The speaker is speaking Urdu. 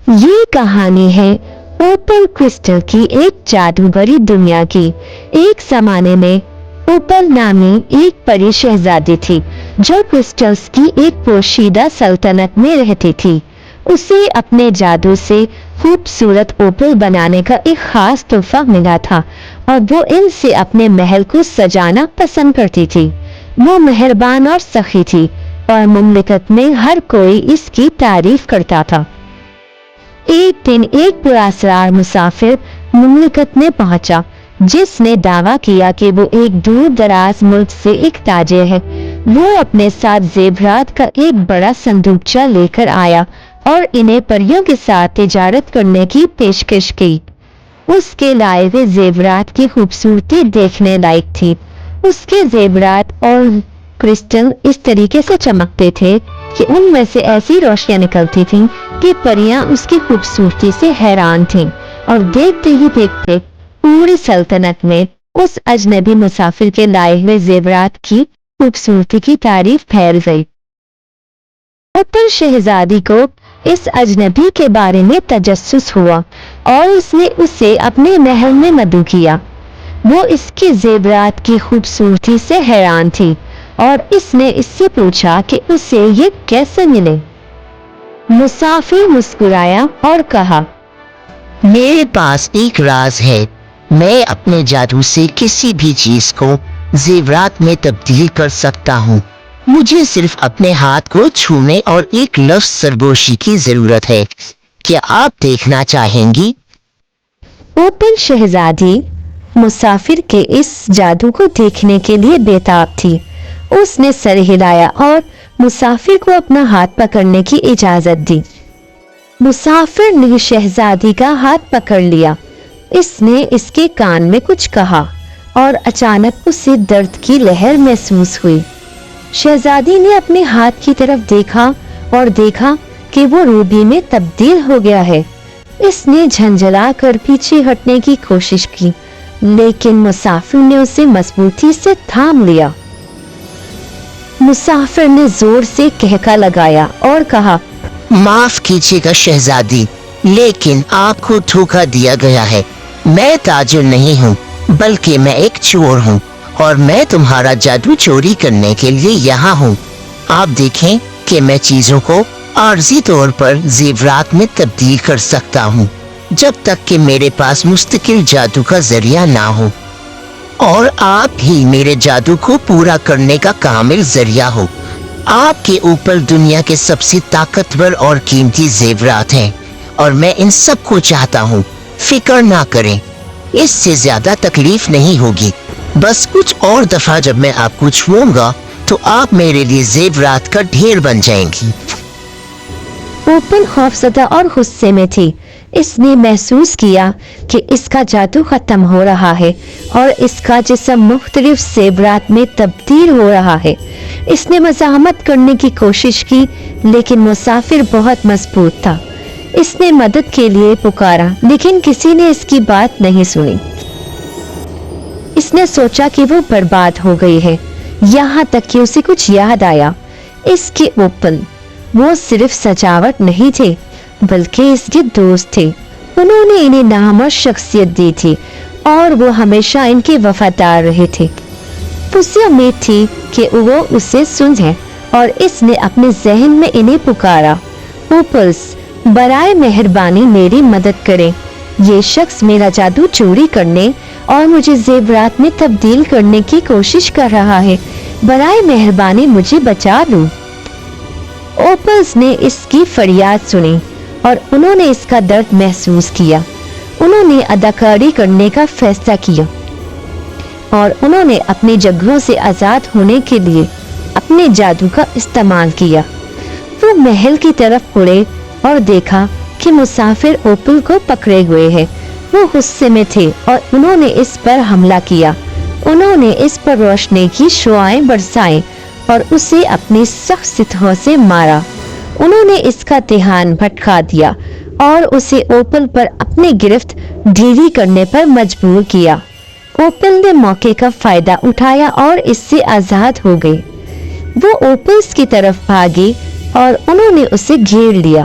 یہ کہانی ہے اوپل کرسٹل کی ایک جادوگری دنیا کی۔ ایک زمانے میں اوپل نامی ایک پری شہزادی تھی جو کرسٹلز کی ایک پوشیدہ سلطنت میں رہتی تھی۔ اسے اپنے جادو سے خوبصورت اوپل بنانے کا ایک خاص تحفہ ملا تھا اور وہ ان سے اپنے محل کو سجانا پسند کرتی تھی۔ وہ مہربان اور سخی تھی اور مملکت میں ہر کوئی اس کی تعریف کرتا تھا۔ ایک دن ایک پراسرار مسافر مملکت میں پہنچا جس نے دعویٰ کیا کہ وہ ایک دور دراز ملک سے ایک تاجر ہے۔ وہ اپنے ساتھ زیورات کا ایک بڑا صندوقچہ لے کر آیا اور انہیں پریوں کے ساتھ تجارت کرنے کی پیشکش کی۔ اس کے لائے ہوئے زیورات کی خوبصورتی دیکھنے لائق تھی۔ اس کے زیورات اور کرسٹل اس طریقے سے چمکتے تھے کہ ان میں سے ایسی روشنیاں نکلتی تھیں کہ پریاں اس کی خوبصورتی سے حیران تھیں اور دیکھتے ہی دیکھتے پوری سلطنت میں اس اجنبی مسافر کے لائے ہوئے زیورات کی خوبصورتی کی تعریف پھیل گئی۔ اوپل شہزادی کو اس اجنبی کے بارے میں تجسس ہوا اور اس نے اسے اپنے محل میں مدعو کیا۔ وہ اس کے زیورات کی خوبصورتی سے حیران تھی اور اس نے اس سے پوچھا کہ اسے یہ کیسے ملے۔ مسافر مسکرایا اور کہا، میرے پاس ایک راز ہے۔ میں اپنے جادو سے کسی بھی چیز کو زیورات میں تبدیل کر سکتا ہوں۔ مجھے صرف اپنے ہاتھ کو چھونے اور ایک لفظ سرگوشی کی ضرورت ہے۔ کیا آپ دیکھنا چاہیں گی؟ اوپل شہزادی مسافر کے اس جادو کو دیکھنے کے لیے بےتاب تھی۔ اس نے سر ہلایا اور مسافر کو اپنا ہاتھ پکڑنے کی اجازت دی۔ مسافر نے شہزادی کا ہاتھ پکڑ لیا۔ اس نے اس کے کان میں کچھ کہا اور اچانک اسے درد کی لہر محسوس ہوئی۔ شہزادی نے اپنے ہاتھ کی طرف دیکھا اور دیکھا کہ وہ روبی میں تبدیل ہو گیا ہے۔ اس نے جھنجھلا کر پیچھے ہٹنے کی کوشش کی لیکن مسافر نے اسے مضبوطی سے تھام لیا۔ مسافر نے زور سے کہکا لگایا اور کہا، معاف کیجیے گا شہزادی، لیکن آپ کو دھوکا دیا گیا ہے۔ میں تاجر نہیں ہوں بلکہ میں ایک چور ہوں اور میں تمہارا جادو چوری کرنے کے لیے یہاں ہوں۔ آپ دیکھیں کہ میں چیزوں کو عارضی طور پر زیورات میں تبدیل کر سکتا ہوں جب تک کہ میرے پاس مستقل جادو کا ذریعہ نہ ہو، اور آپ ہی میرے جادو کو پورا کرنے کا کامل ذریعہ ہو۔ آپ کے اوپر دنیا کے سب سے طاقتور اور قیمتی زیورات ہیں اور میں ان سب کو چاہتا ہوں۔ فکر نہ کریں، اس سے زیادہ تکلیف نہیں ہوگی۔ بس کچھ اور دفعہ جب میں آپ کو چھوؤں گا تو آپ میرے لیے زیورات کا ڈھیر بن جائیں گی۔ اوپل خوفزدہ اور غصے میں تھی۔ اس نے محسوس کیا کہ اس کا جادو ختم ہو رہا ہے اور اس کا جسم مختلف زیورات میں تبدیل ہو رہا ہے۔ اس نے مزاحمت کرنے کی کوشش کی لیکن مسافر بہت مضبوط تھا۔ اس نے مدد کے لیے پکارا لیکن کسی نے اس کی بات نہیں سنی۔ اس نے سوچا کہ وہ برباد ہو گئی ہے، یہاں تک کہ اسے کچھ یاد آیا۔ اس کے اوپل وہ صرف سجاوٹ نہیں تھے بلکہ اس کے دوست تھے۔ انہوں نے انہیں نام اور شخصیت دی تھی اور وہ ہمیشہ ان کے وفادار رہے تھے۔ اسے امید تھی کہ وہ اسے سنے اور اس نے اپنے ذہن میں انہیں پکارا، اوپلز، برائے مہربانی میری مدد کریں۔ یہ شخص میرا جادو چوری کرنے اور مجھے زیورات میں تبدیل کرنے کی کوشش کر رہا ہے۔ برائے مہربانی مجھے بچا لو۔ اوپلز نے اس کی فریاد سنی اور انہوں نے اس کا درد محسوس کیا۔ انہوں نے اداکاری کرنے کا فیصلہ کیا اور انہوں نے اپنی جگہوں سے آزاد ہونے کے لیے اپنے جادو کا استعمال کیا۔ وہ محل کی طرف اڑے اور دیکھا کہ مسافر اوپل کو پکڑے ہوئے ہیں۔ وہ غصے میں تھے اور انہوں نے اس پر حملہ کیا۔ انہوں نے اس پر روشنی کی شعاعیں برسائیں اور اسے اپنی سخت ستہوں سے مارا۔ انہوں نے اس کا دھیان بھٹکا دیا اور اسے اوپل پر اپنی گرفت ڈھیلی کرنے پر مجبور کیا۔ اوپل نے موقع کا فائدہ اٹھایا اور اس سے آزاد ہو گئی۔ وہ اوپلز کی طرف بھاگی اور انہوں نے اسے گھیر لیا۔